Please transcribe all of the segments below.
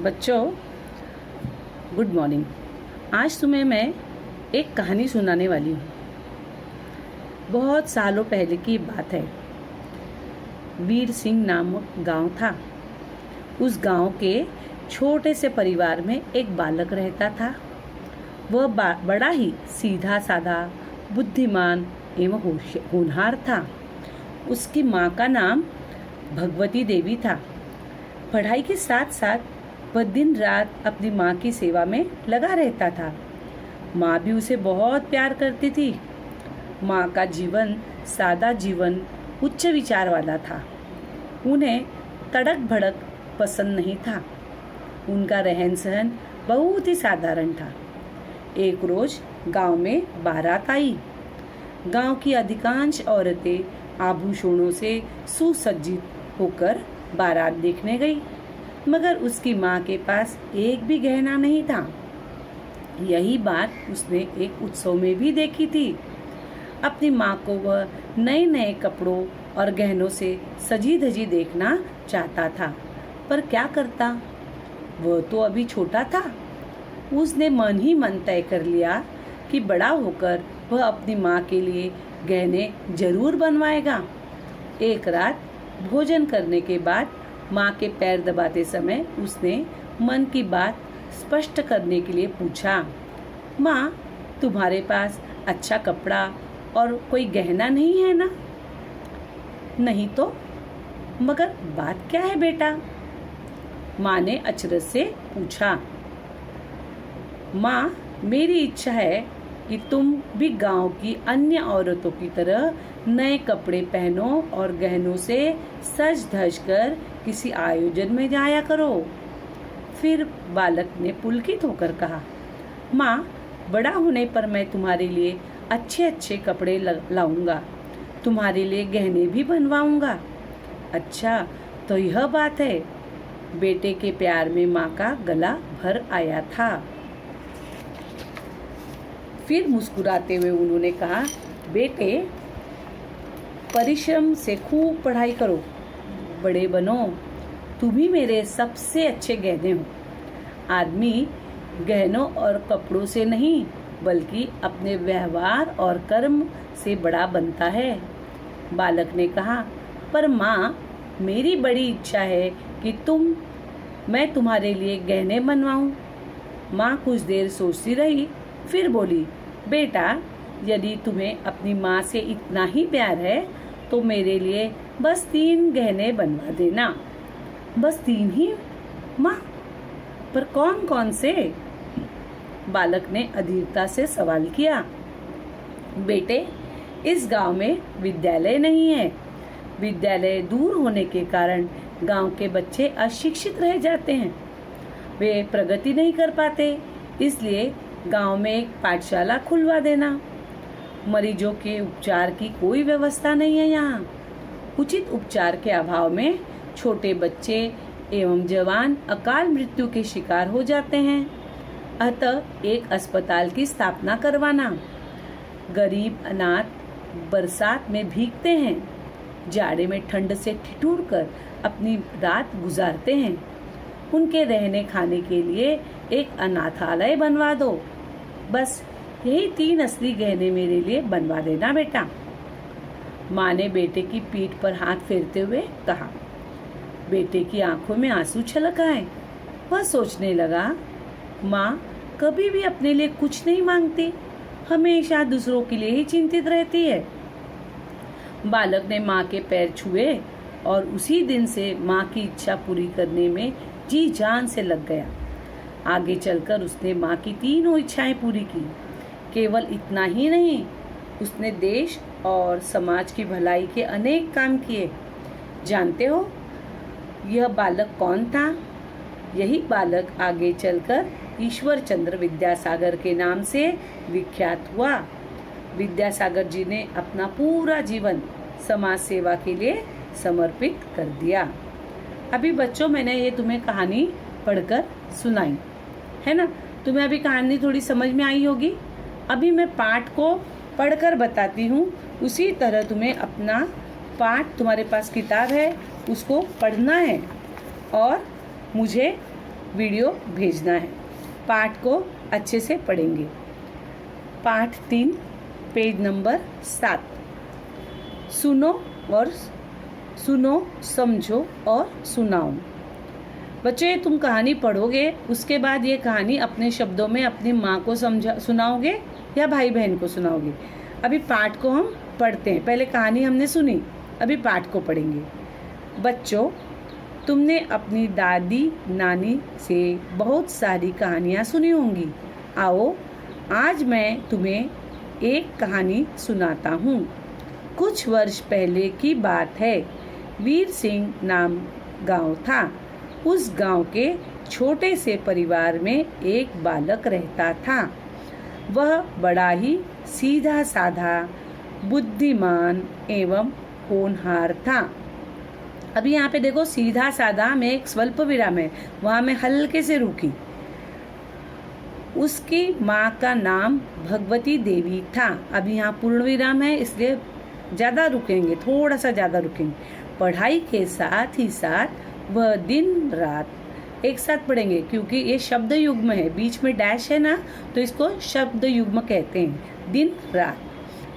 बच्चों, good morning. आज तुम्हें मैं एक कहानी सुनाने वाली हूँ। बहुत सालों पहले की बात है। वीर सिंह नामक गांव था। उस गांव के छोटे से परिवार में एक बालक रहता था। वह बड़ा ही सीधा साधा, बुद्धिमान एवं होनहार था। उसकी माँ का नाम भगवती देवी था। पढ़ाई के साथ साथ वह दिन रात अपनी माँ की सेवा में लगा रहता था। माँ भी उसे बहुत प्यार करती थी। माँ का जीवन सादा जीवन, उच्च विचार वाला था। उन्हें तड़क भड़क पसंद नहीं था। उनका रहन सहन बहुत ही साधारण था। एक रोज गांव में बारात आई। गांव की अधिकांश औरतें आभूषणों से सुसज्जित होकर बारात देखने गई, मगर उसकी माँ के पास एक भी गहना नहीं था। यही बात उसने एक उत्सव में भी देखी थी। अपनी माँ को वह नए नए कपड़ों और गहनों से सजी धजी देखना चाहता था, पर क्या करता, वह तो अभी छोटा था। उसने मन ही मन तय कर लिया कि बड़ा होकर वह अपनी माँ के लिए गहने जरूर बनवाएगा। एक रात भोजन करने के बाद माँ के पैर दबाते समय उसने मन की बात स्पष्ट करने के लिए पूछा, माँ, तुम्हारे पास अच्छा कपड़ा और कोई गहना नहीं है ना? नहीं तो, मगर बात क्या है बेटा? माँ ने अचरज से पूछा। माँ, मेरी इच्छा है कि तुम भी गांव की अन्य औरतों की तरह नए कपड़े पहनो और गहनों से सज धज कर किसी आयोजन में जाया करो। फिर बालक ने पुलकित होकर कहा, माँ, बड़ा होने पर मैं तुम्हारे लिए अच्छे अच्छे कपड़े लाऊंगा, तुम्हारे लिए गहने भी बनवाऊंगा। अच्छा, तो यह बात है। बेटे के प्यार में माँ का गला भर आया था। फिर मुस्कुराते हुए उन्होंने कहा, बेटे, परिश्रम से खूब पढ़ाई करो, बड़े बनो, तुम ही मेरे सबसे अच्छे गहने हो। आदमी गहनों और कपड़ों से नहीं, बल्कि अपने व्यवहार और कर्म से बड़ा बनता है। बालक ने कहा, पर माँ, मेरी बड़ी इच्छा है कि मैं तुम्हारे लिए गहने बनवाऊं। माँ कुछ देर सोचती रही, फिर बोली, बेटा, यदि तुम्हें अपनी माँ से इतना ही प्यार है तो मेरे लिए बस 3 गहने बनवा देना। बस 3 ही माँ? पर कौन कौन से? बालक ने अधीरता से सवाल किया। बेटे, इस गांव में विद्यालय नहीं है। विद्यालय दूर होने के कारण गांव के बच्चे अशिक्षित रह जाते हैं। वे प्रगति नहीं कर पाते, इसलिए गांव में एक पाठशाला खुलवा देना। मरीजों के उपचार की कोई व्यवस्था नहीं है यहाँ। उचित उपचार के अभाव में छोटे बच्चे एवं जवान अकाल मृत्यु के शिकार हो जाते हैं। अतः एक अस्पताल की स्थापना करवाना। गरीब अनाथ बरसात में भीगते हैं, जाड़े में ठंड से ठिठुर कर अपनी रात गुजारते हैं। उनके रहने खाने के लिए एक अनाथालय बनवा दो। बस यही 3 असली गहने मेरे लिए बनवा देना बेटा। माँ ने बेटे की पीठ पर हाथ फेरते हुए कहा। बेटे की आंखों में आंसू छलक आए। वह सोचने लगा, माँ कभी भी अपने लिए कुछ नहीं मांगती, हमेशा दूसरों के लिए ही चिंतित रहती है। बालक ने माँ के पैर छुए और उसी दिन से माँ की इच्छा पूरी करने में जी जान से लग गया। आगे चलकर उसने माँ की 3 इच्छाएं पूरी की। केवल इतना ही नहीं, उसने देश और समाज की भलाई के अनेक काम किए। जानते हो यह बालक कौन था? यही बालक आगे चलकर ईश्वर चंद्र विद्यासागर के नाम से विख्यात हुआ। विद्यासागर जी ने अपना पूरा जीवन समाज सेवा के लिए समर्पित कर दिया। अभी बच्चों, मैंने ये तुम्हें कहानी पढ़कर सुनाई है ना? तुम्हें अभी कहानी थोड़ी समझ में आई होगी। अभी मैं पाठ को पढ़कर बताती हूँ, उसी तरह तुम्हें अपना पाठ, तुम्हारे पास किताब है, उसको पढ़ना है और मुझे वीडियो भेजना है। पाठ को अच्छे से पढ़ेंगे। पाठ 3 पेज नंबर 7। सुनो, समझो और सुनाओ। बच्चों, ये तुम कहानी पढ़ोगे, उसके बाद ये कहानी अपने शब्दों में अपनी माँ को सुनाओगे या भाई बहन को सुनाओगे। अभी पाठ को हम पढ़ते हैं। पहले कहानी हमने सुनी, अभी पाठ को पढ़ेंगे। बच्चों, तुमने अपनी दादी नानी से बहुत सारी कहानियाँ सुनी होंगी। आओ, आज मैं तुम्हें एक कहानी सुनाता हूँ। कुछ वर्ष पहले की बात है। वीर सिंह नाम गांव था। उस गांव के छोटे से परिवार में एक बालक रहता था। वह बड़ा ही सीधा साधा, बुद्धिमान एवं होनहार था। अभी यहाँ पे देखो, सीधा साधा में एक स्वल्प विराम है, वहाँ मैं हल्के से रुकी। उसकी माँ का नाम भगवती देवी था। अभी यहाँ पूर्ण विराम है, इसलिए ज़्यादा रुकेंगे, थोड़ा सा ज़्यादा रुकेंगे। पढ़ाई के साथ ही साथ वह दिन रात एक साथ पढ़ेंगे, क्योंकि ये शब्द युग्म है, बीच में डैश है ना, तो इसको शब्द युग्म कहते हैं। दिन रात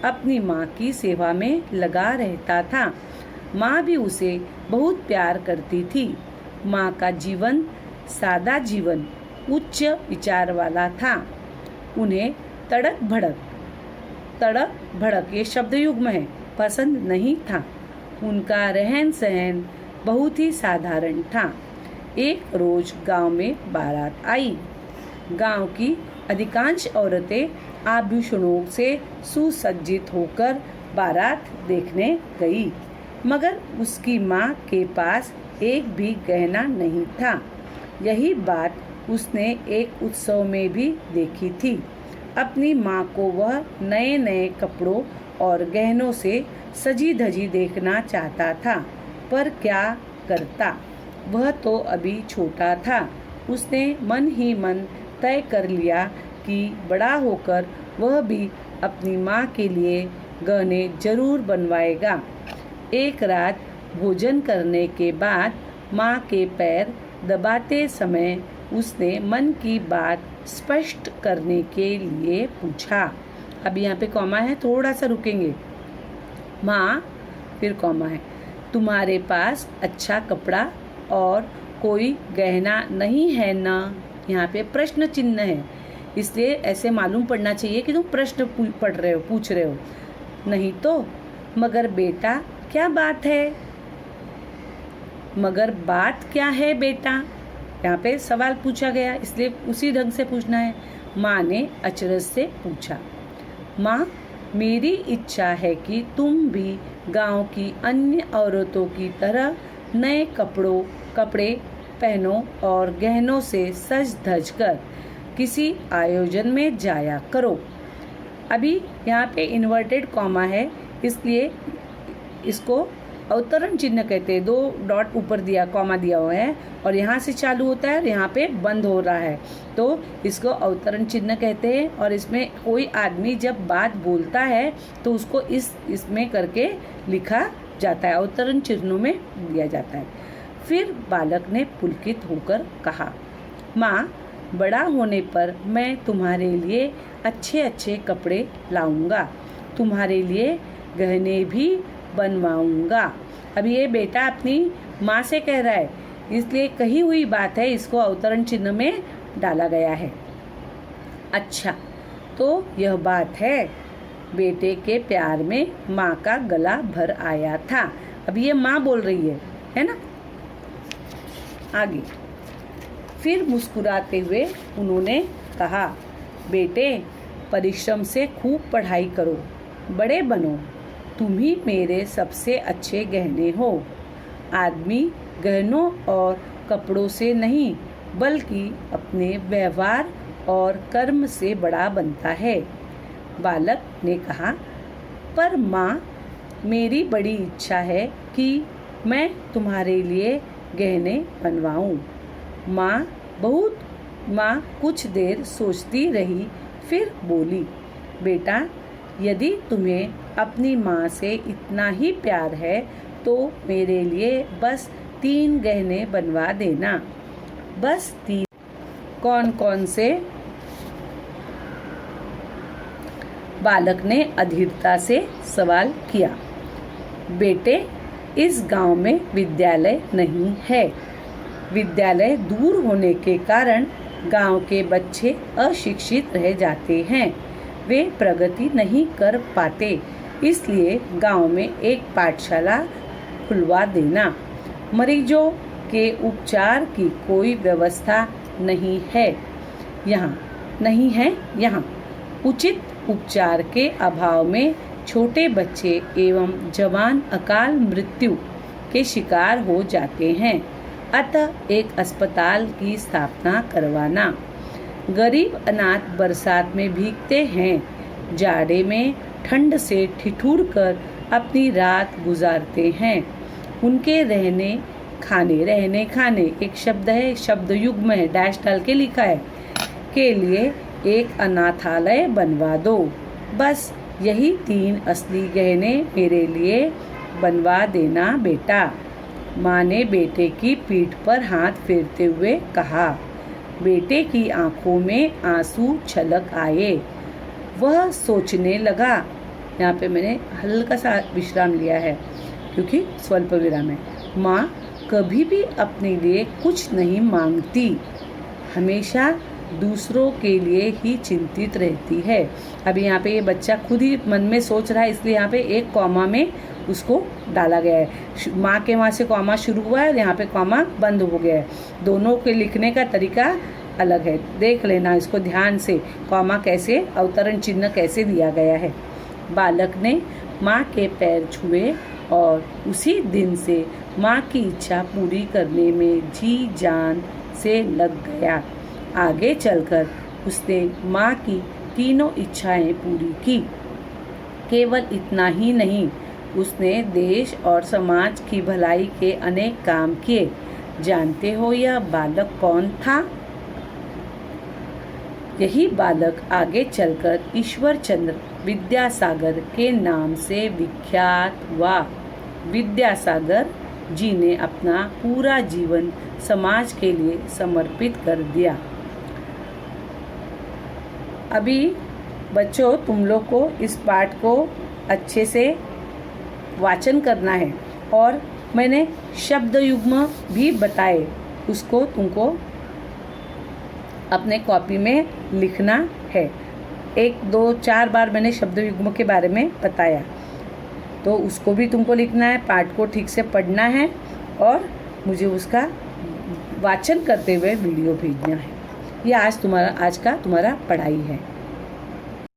अपनी माँ की सेवा में लगा रहता था। माँ भी उसे बहुत प्यार करती थी। माँ का जीवन सादा जीवन, उच्च विचार वाला था। उन्हें तड़क भड़क ये शब्द युग्म है, पसंद नहीं था। उनका रहन सहन बहुत ही साधारण था। एक रोज गांव में बारात आई। गांव की अधिकांश औरतें आभूषणों से सुसज्जित होकर बारात देखने गई, मगर उसकी माँ के पास एक भी गहना नहीं था। यही बात उसने एक उत्सव में भी देखी थी। अपनी माँ को वह नए नए कपड़ों और गहनों से सजी धजी देखना चाहता था, पर क्या करता, वह तो अभी छोटा था। उसने मन ही मन तय कर लिया कि बड़ा होकर वह भी अपनी माँ के लिए गहने जरूर बनवाएगा। एक रात भोजन करने के बाद माँ के पैर दबाते समय उसने मन की बात स्पष्ट करने के लिए पूछा। अभी यहाँ पे कॉमा है, थोड़ा सा रुकेंगे। माँ, फिर कॉमा है, तुम्हारे पास अच्छा कपड़ा और कोई गहना नहीं है ना? यहाँ पे प्रश्न चिन्ह है, इसलिए ऐसे मालूम पड़ना चाहिए कि तुम प्रश्न पूछ रहे हो। नहीं तो? मगर बेटा क्या बात है? मगर बात क्या है बेटा? यहाँ पे सवाल पूछा गया, इसलिए उसी ढंग से पूछना है। माँ ने अचरज से पूछा। माँ, मेरी इच्छा है कि तुम भी गांव की अन्य औरतों की तरह नए कपड़े पहनो और गहनों से सज धज कर किसी आयोजन में जाया करो। अभी यहाँ पे इन्वर्टेड कॉमा है, इसलिए इसको अवतरण चिन्ह कहते हैं। 2 डॉट ऊपर दिया, कॉमा दिया हुआ है और यहाँ से चालू होता है और यहाँ पे बंद हो रहा है, तो इसको अवतरण चिन्ह कहते हैं। और इसमें कोई आदमी जब बात बोलता है तो उसको इसमें करके लिखा जाता है, अवतरण चिन्हों में दिया जाता है। फिर बालक ने पुलकित होकर कहा, माँ, बड़ा होने पर मैं तुम्हारे लिए अच्छे अच्छे कपड़े लाऊंगा, तुम्हारे लिए गहने भी बनवाऊंगा। अब ये बेटा अपनी माँ से कह रहा है, इसलिए कही हुई बात है, इसको अवतरण चिन्ह में डाला गया है। अच्छा, तो यह बात है। बेटे के प्यार में माँ का गला भर आया था। अब ये माँ बोल रही है ना? आगे फिर मुस्कुराते हुए उन्होंने कहा, बेटे, परिश्रम से खूब पढ़ाई करो, बड़े बनो, तुम ही मेरे सबसे अच्छे गहने हो। आदमी गहनों और कपड़ों से नहीं, बल्कि अपने व्यवहार और कर्म से बड़ा बनता है। बालक ने कहा, पर माँ, मेरी बड़ी इच्छा है कि मैं तुम्हारे लिए गहने बनवाऊं। माँ कुछ देर सोचती रही, फिर बोली, बेटा, यदि तुम्हें अपनी माँ से इतना ही प्यार है तो मेरे लिए बस 3 गहने बनवा देना। बस 3 कौन कौन से बालक ने अधीरता से सवाल किया। बेटे, इस गांव में विद्यालय नहीं है। विद्यालय दूर होने के कारण गांव के बच्चे अशिक्षित रह जाते हैं, वे प्रगति नहीं कर पाते, इसलिए गांव में एक पाठशाला खुलवा देना। मरीजों के उपचार की कोई व्यवस्था नहीं है यहाँ। उचित उपचार के अभाव में छोटे बच्चे एवं जवान अकाल मृत्यु के शिकार हो जाते हैं, अतः एक अस्पताल की स्थापना करवाना। गरीब अनाथ बरसात में भीगते हैं, जाड़े में ठंड से ठिठुर कर अपनी रात गुजारते हैं। उनके रहने खाने एक शब्द है, शब्द युग्म है, डैश डाल के लिखा है, के लिए एक अनाथालय बनवा दो। बस यही 3 असली गहने मेरे लिए बनवा देना बेटा। माँ ने बेटे की पीठ पर हाथ फेरते हुए कहा। बेटे की आंखों में आंसू छलक आए। वह सोचने लगा, यहाँ पे मैंने हल्का सा विश्राम लिया है क्योंकि स्वल्प विराम है। माँ कभी भी अपने लिए कुछ नहीं मांगती, हमेशा दूसरों के लिए ही चिंतित रहती है। अभी यहाँ पे ये बच्चा खुद ही मन में सोच रहा है, इसलिए यहाँ पे एक कॉमा में उसको डाला गया है। माँ के वहाँ से कॉमा शुरू हुआ है और यहाँ पे कॉमा बंद हो गया है। दोनों के लिखने का तरीका अलग है, देख लेना इसको ध्यान से, कॉमा कैसे, अवतरण चिन्ह कैसे दिया गया है। बालक ने माँ के पैर छुए और उसी दिन से माँ की इच्छा पूरी करने में जी जान से लग गया। आगे चलकर उसने माँ की तीनों इच्छाएं पूरी की। केवल इतना ही नहीं, उसने देश और समाज की भलाई के अनेक काम किए। जानते हो यह बालक कौन था? यही बालक आगे चलकर ईश्वरचंद्र विद्यासागर के नाम से विख्यात हुआ। विद्यासागर जी ने अपना पूरा जीवन समाज के लिए समर्पित कर दिया। अभी बच्चों, तुम लोग को इस पाठ को अच्छे से वाचन करना है और मैंने शब्द युग्म भी बताए, उसको तुमको अपने कॉपी में लिखना है। 1, 2, 4 बार मैंने शब्द युग्म के बारे में बताया, तो उसको भी तुमको लिखना है, पाठ को ठीक से पढ़ना है और मुझे उसका वाचन करते हुए वीडियो भेजना है। ये आज का तुम्हारा पढ़ाई है।